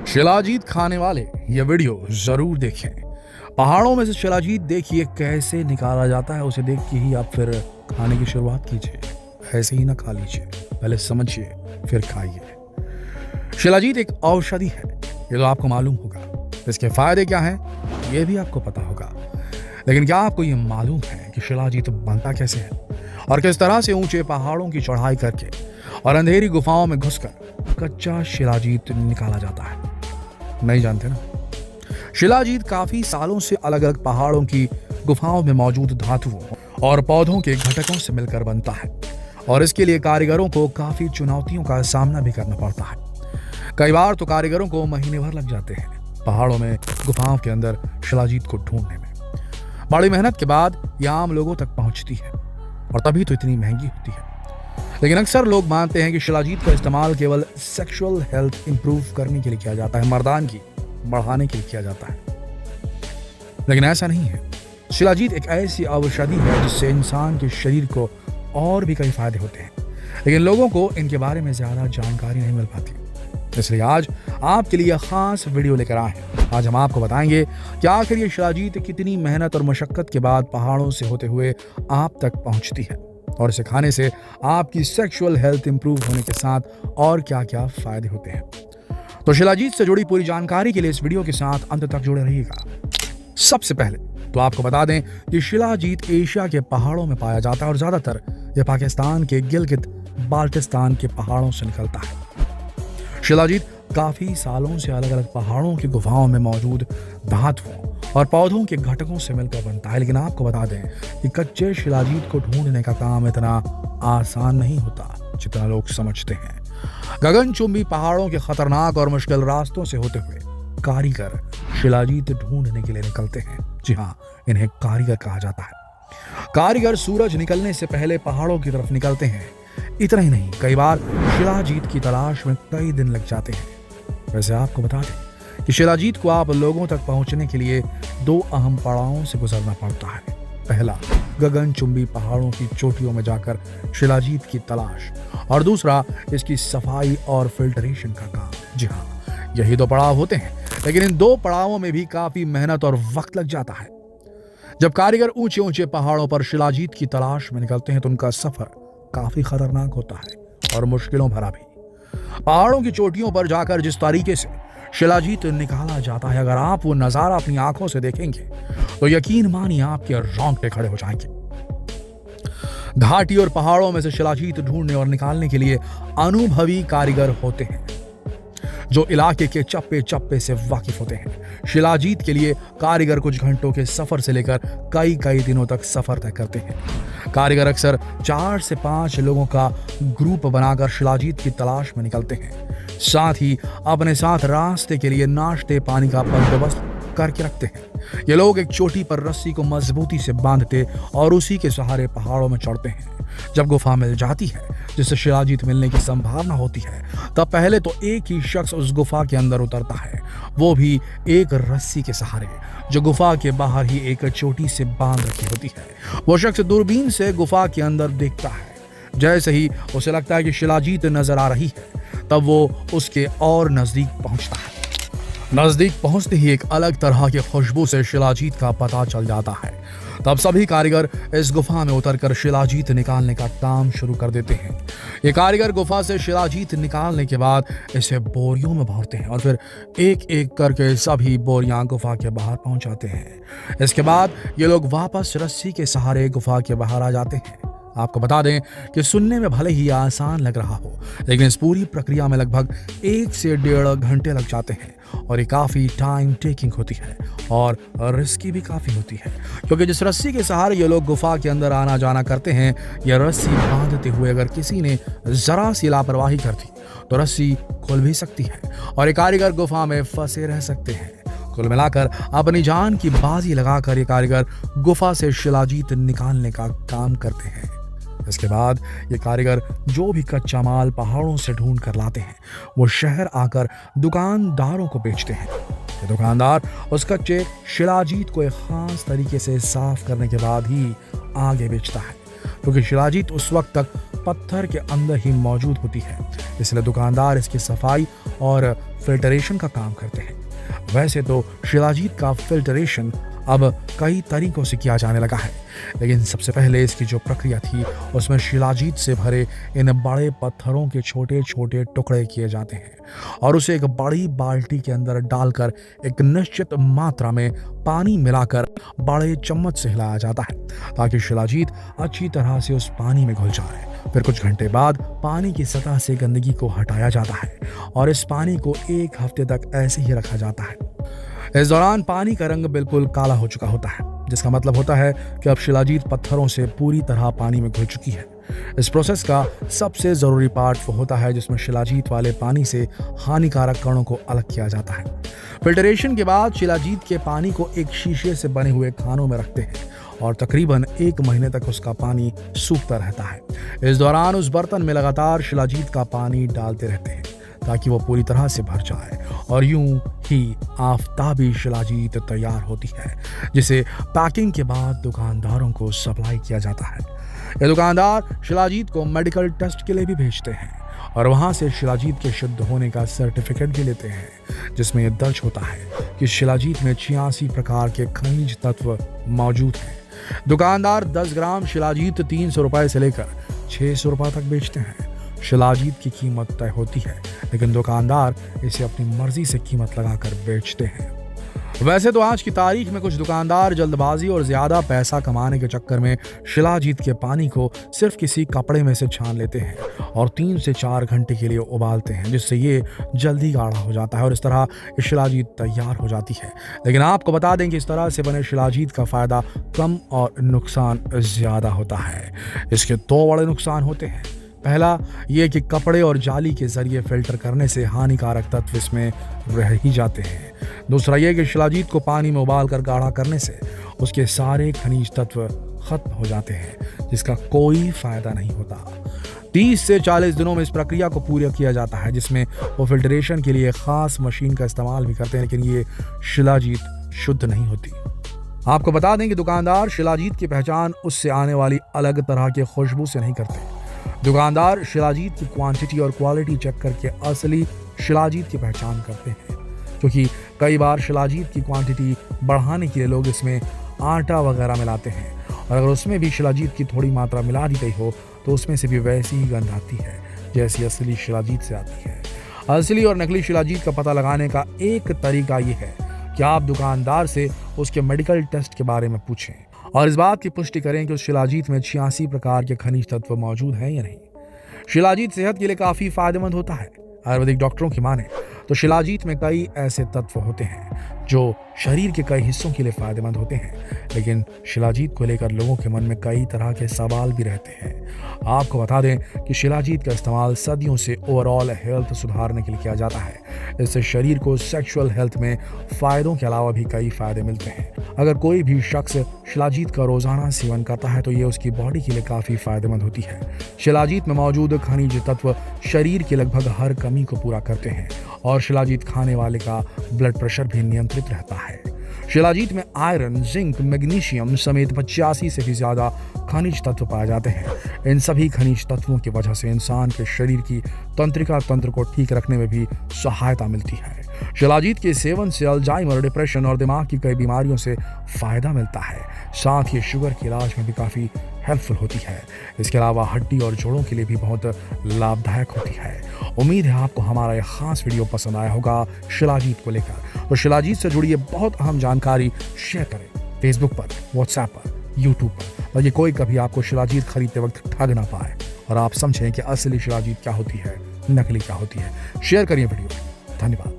शिलाजीत खाने वाले ये वीडियो जरूर देखें। पहाड़ों में से शिलाजीत देखिए कैसे निकाला जाता है, उसे देख के ही आप फिर खाने की शुरुआत कीजिए। ऐसे ही ना खा लीजिए, पहले समझिए फिर खाइए। शिलाजीत एक औषधि है, ये तो आपको मालूम होगा। इसके फायदे क्या हैं ये भी आपको पता होगा, लेकिन क्या आपको ये मालूम है कि शिलाजीत बनता कैसे है और किस तरह से ऊंचे पहाड़ों की चढ़ाई करके और अंधेरी गुफाओं में घुसकर कच्चा शिलाजीत निकाला जाता है? नहीं जानते ना? शिलाजीत काफी सालों से अलग अलग पहाड़ों की गुफाओं में मौजूद धातुओं और पौधों के घटकों से मिलकर बनता है, और इसके लिए कारीगरों को काफी चुनौतियों का सामना भी करना पड़ता है। कई बार तो कारीगरों को महीने भर लग जाते हैं पहाड़ों में गुफाओं के अंदर शिलाजीत को ढूंढने में। बड़ी मेहनत के बाद यह आम लोगों तक पहुंचती है, और तभी तो इतनी महंगी होती है। लेकिन अक्सर लोग मानते हैं कि शिलाजीत का इस्तेमाल केवल सेक्सुअल हेल्थ इंप्रूव करने के लिए किया जाता है, मर्दानगी बढ़ाने के लिए किया जाता है, लेकिन ऐसा नहीं है। शिलाजीत एक ऐसी औषधि है जिससे इंसान के शरीर को और भी कई फायदे होते हैं, लेकिन लोगों को इनके बारे में ज्यादा जानकारी नहीं मिल पाती। इसलिए आज आपके लिए खास वीडियो लेकर आए हैं। आज हम आपको बताएंगे कि आखिर ये शिलाजीत कितनी मेहनत और मशक्कत के बाद पहाड़ों से होते हुए आप तक पहुंचती है, और इसे खाने से आपकी सेक्सुअल हेल्थ इंप्रूव होने के साथ और क्या क्या फायदे होते हैं। तो शिलाजीत से जुड़ी पूरी जानकारी के लिए इस वीडियो के साथ अंत तक जुड़े रहिएगा। सबसे पहले तो आपको बता दें कि शिलाजीत एशिया के पहाड़ों में पाया जाता है, और ज्यादातर यह पाकिस्तान के गिलगित बाल्टिस्तान के पहाड़ों से निकलता है। शिलाजीत काफी सालों से अलग अलग पहाड़ों की गुफाओं में मौजूद धातुओं और पौधों के घटकों से मिलकर बनता है, लेकिन आपको बता दें कि कच्चे शिलाजीत को ढूंढने का काम इतना आसान नहीं होता जितना लोग समझते हैं। गगनचुंबी पहाड़ों के खतरनाक और मुश्किल रास्तों से होते हुए कारीगर शिलाजीत ढूंढने के लिए निकलते हैं। जी हाँ, इन्हें कारीगर कहा जाता है। कारीगर सूरज निकलने से पहले पहाड़ों की तरफ निकलते हैं। इतना ही नहीं, कई बार शिलाजीत की तलाश में कई दिन लग जाते हैं। वैसे आपको बता दें कि शिलाजीत को आप लोगों तक पहुंचने के लिए दो अहम पड़ावों से गुजरना पड़ता है। पहला, गगनचुंबी पहाड़ों की चोटियों में जाकर शिलाजीत की तलाश, और दूसरा इसकी सफाई और फिल्टरेशन का काम। जी हाँ, यही दो पड़ाव होते हैं, लेकिन इन दो पड़ावों में भी काफी मेहनत और वक्त लग जाता है। जब कारीगर ऊंचे ऊंचे पहाड़ों पर शिलाजीत की तलाश में निकलते हैं तो उनका सफर काफी खतरनाक होता है और मुश्किलों भरा भी। पहाड़ों की चोटियों पर जाकर जिस तरीके से शिलाजीत निकाला जाता है, अगर आप वो नजारा अपनी आंखों से देखेंगे तो यकीन मानिए आपके रोंगटे खड़े हो जाएंगे। घाटी और पहाड़ों में से शिलाजीत ढूंढने और निकालने के लिए अनुभवी कारीगर होते हैं जो इलाके के चप्पे चप्पे से वाकिफ होते हैं। शिलाजीत के लिए कारीगर कुछ घंटों के सफर से लेकर कई दिनों तक सफर तय करते हैं। कारीगर अक्सर 4 से 5 लोगों का ग्रुप बनाकर शिलाजीत की तलाश में निकलते हैं। साथ ही अपने साथ रास्ते के लिए नाश्ते पानी का बंदोबस्त करके रखते हैं। ये लोग एक चोटी पर रस्सी को मजबूती से बांधते और उसी के सहारे पहाड़ों में चढ़ते हैं। जब गुफा मिल जाती है जिससे शिलाजीत मिलने की संभावना होती है, तब पहले तो एक ही शख्स उस गुफा के अंदर उतरता है, वो भी एक रस्सी के सहारे जो गुफा के बाहर ही एक चोटी से बांध रखी होती है। वो शख्स दूरबीन से गुफा के अंदर देखता है। जैसे ही उसे लगता है कि शिलाजीत नजर आ रही है, तब वो उसके और नजदीक पहुंचता है। नजदीक पहुंचते ही एक अलग तरह की खुशबू से शिलाजीत का पता चल जाता है। तब सभी कारीगर इस गुफा में उतरकर शिलाजीत निकालने का काम शुरू कर देते हैं। ये कारीगर गुफा से शिलाजीत निकालने के बाद इसे बोरियों में भरते हैं, और फिर एक एक करके सभी बोरियां गुफा के बाहर पहुंचाते हैं। इसके बाद ये लोग वापस रस्सी के सहारे गुफा के बाहर आ जाते हैं। आपको बता दें कि सुनने में भले ही आसान लग रहा हो, लेकिन इस पूरी प्रक्रिया में लगभग 1 से 1.5 घंटे लग जाते हैं, और ये काफी टाइम टेकिंग होती है और रिस्की भी काफी होती है, क्योंकि जिस रस्सी के सहारे ये लोग गुफा के अंदर आना जाना करते हैं, यह रस्सी बांधते हुए अगर किसी ने जरा सी लापरवाही कर दी तो रस्सी खुल भी सकती है और ये कारीगर गुफा में फंसे रह सकते हैं। कुल मिलाकर अपनी जान की बाजी लगाकर ये कारीगर गुफा से शिलाजीत निकालने का काम करते हैं। इसके बाद ये कारीगर जो भी कच्चा माल पहाड़ों से ढूंढ कर लाते हैं, वो शहर आकर दुकानदारों को बेचते हैं। ये दुकानदार उस कच्चे शिलाजीत को एक खास तरीके से साफ करने के बाद ही आगे बेचता है, क्योंकि शिलाजीत उस वक्त तक पत्थर के अंदर ही मौजूद होती है, इसलिए दुकानदार इसकी सफाई और फिल्टरेशन का काम करते हैं। वैसे तो शिलाजीत का फिल्टरेशन अब कई तरीकों से किया जाने लगा है, लेकिन सबसे पहले इसकी जो प्रक्रिया थी उसमें शिलाजीत से भरे इन बड़े पत्थरों के छोटे छोटे टुकड़े किए जाते हैं और उसे एक बड़ी बाल्टी के अंदर डालकर एक निश्चित मात्रा में पानी मिलाकर बड़े चम्मच से हिलाया जाता है ताकि शिलाजीत अच्छी तरह से उस पानी में घुल जाए। फिर कुछ घंटे बाद पानी की सतह से गंदगी को हटाया जाता है और इस पानी को 1 हफ्ते तक ऐसे ही रखा जाता है। इस दौरान पानी का रंग बिल्कुल काला हो चुका होता है, जिसका मतलब होता है कि अब शिलाजीत पत्थरों से पूरी तरह पानी में घुल चुकी है। इस प्रोसेस का सबसे जरूरी पार्ट वो होता है जिसमें शिलाजीत वाले पानी से हानिकारक कणों को अलग किया जाता है। फिल्टरेशन के बाद शिलाजीत के पानी को एक शीशे से बने हुए खानों में रखते हैं और तकरीबन 1 महीने तक उसका पानी सूखता रहता है। इस दौरान उस बर्तन में लगातार शिलाजीत का पानी डालते रहते हैं ताकि वो पूरी तरह से भर जाए और यूं ही आफताबी शिलाजीत तैयार होती है, जिसे पैकिंग के बाद दुकानदारों को सप्लाई किया जाता है। ये दुकानदार शिलाजीत को मेडिकल टेस्ट के लिए भी भेजते हैं और वहां से शिलाजीत के शुद्ध होने का सर्टिफिकेट भी लेते हैं, जिसमें यह दर्ज होता है कि शिलाजीत में 86 प्रकार के खनिज तत्व मौजूद हैं। दुकानदार 10 ग्राम शिलाजीत 300 रुपए से लेकर 600 रुपए तक बेचते हैं। शिलाजीत की कीमत तय होती है, लेकिन दुकानदार इसे अपनी मर्जी से कीमत लगाकर बेचते हैं। वैसे तो आज की तारीख में कुछ दुकानदार जल्दबाजी और ज्यादा पैसा कमाने के चक्कर में शिलाजीत के पानी को सिर्फ किसी कपड़े में से छान लेते हैं और 3 से 4 घंटे के लिए उबालते हैं, जिससे ये जल्दी गाढ़ा हो जाता है और इस तरह शिलाजीत तैयार हो जाती है। लेकिन आपको बता दें कि इस तरह से बने शिलाजीत का फायदा कम और नुकसान ज्यादा होता है। इसके 2 बड़े नुकसान होते हैं। पहला ये कि कपड़े और जाली के जरिए फिल्टर करने से हानिकारक तत्व इसमें रह ही जाते हैं। दूसरा ये कि शिलाजीत को पानी में उबाल कर गाढ़ा करने से उसके सारे खनिज तत्व खत्म हो जाते हैं, जिसका कोई फायदा नहीं होता। 30 से 40 दिनों में इस प्रक्रिया को पूरा किया जाता है, जिसमें वो फिल्टरेशन के लिए खास मशीन का इस्तेमाल भी करते हैं, लेकिन ये शिलाजीत शुद्ध नहीं होती। आपको बता दें कि दुकानदार शिलाजीत की पहचान उससे आने वाली अलग तरह की खुशबू से नहीं करते। दुकानदार शिलाजीत की क्वांटिटी और क्वालिटी चेक करके असली शिलाजीत की पहचान करते हैं, क्योंकि कई बार शिलाजीत की क्वांटिटी बढ़ाने के लिए लोग इसमें आटा वगैरह मिलाते हैं और अगर उसमें भी शिलाजीत की थोड़ी मात्रा मिला दी गई हो तो उसमें से भी वैसी ही गंध आती है जैसी असली शिलाजीत से आती है। असली और नकली शिलाजीत का पता लगाने का एक तरीका ये है कि आप दुकानदार से उसके मेडिकल टेस्ट के बारे में पूछें और इस बात की पुष्टि करें कि उस शिलाजीत में 86 प्रकार के खनिज तत्व मौजूद हैं या नहीं। शिलाजीत सेहत के लिए काफी फायदेमंद होता है। आयुर्वेदिक डॉक्टरों की माने तो शिलाजीत में कई ऐसे तत्व होते हैं जो शरीर के कई हिस्सों के लिए फायदेमंद होते हैं, लेकिन शिलाजीत को लेकर लोगों के मन में कई तरह के सवाल भी रहते हैं। आपको बता दें कि शिलाजीत का इस्तेमाल सदियों से ओवरऑल हेल्थ सुधारने के लिए किया जाता है। इससे शरीर को सेक्सुअल हेल्थ में फायदों के अलावा भी कई फायदे मिलते हैं। अगर कोई भी शख्स शिलाजीत का रोजाना सेवन करता है तो ये उसकी बॉडी के लिए काफी फायदेमंद होती है। शिलाजीत में मौजूद खनिज तत्व शरीर की लगभग हर कमी को पूरा करते हैं और शिलाजीत खाने वाले का ब्लड प्रेशर भी नियंत्रित रहता है। शिलाजीत में आयरन, जिंक, मैग्नीशियम समेत 85 से भी ज्यादा खनिज तत्व पाए जाते हैं। इन सभी खनिज तत्वों की वजह से इंसान के शरीर की तंत्रिका तंत्र को ठीक रखने में भी सहायता मिलती है। शिलाजीत के सेवन से अल्जाइमर, डिप्रेशन और दिमाग की कई बीमारियों से फायदा मिलता है। साथ ही शुगर के इलाज में भी काफी हेल्पफुल होती है। इसके अलावा हड्डी और जोड़ों के लिए भी बहुत लाभदायक होती है। उम्मीद है आपको हमारा यह खास वीडियो पसंद आया होगा शिलाजीत को लेकर। तो शिलाजीत से जुड़ी ये बहुत अहम जानकारी शेयर करें फेसबुक पर, व्हाट्सएप पर, यूट्यूब पर, ताकि कोई कभी आपको शिलाजीत खरीदते वक्त ठग ना पाए और आप समझें कि असली शिलाजीत क्या होती है, नकली क्या होती है। शेयर करिए वीडियो। धन्यवाद।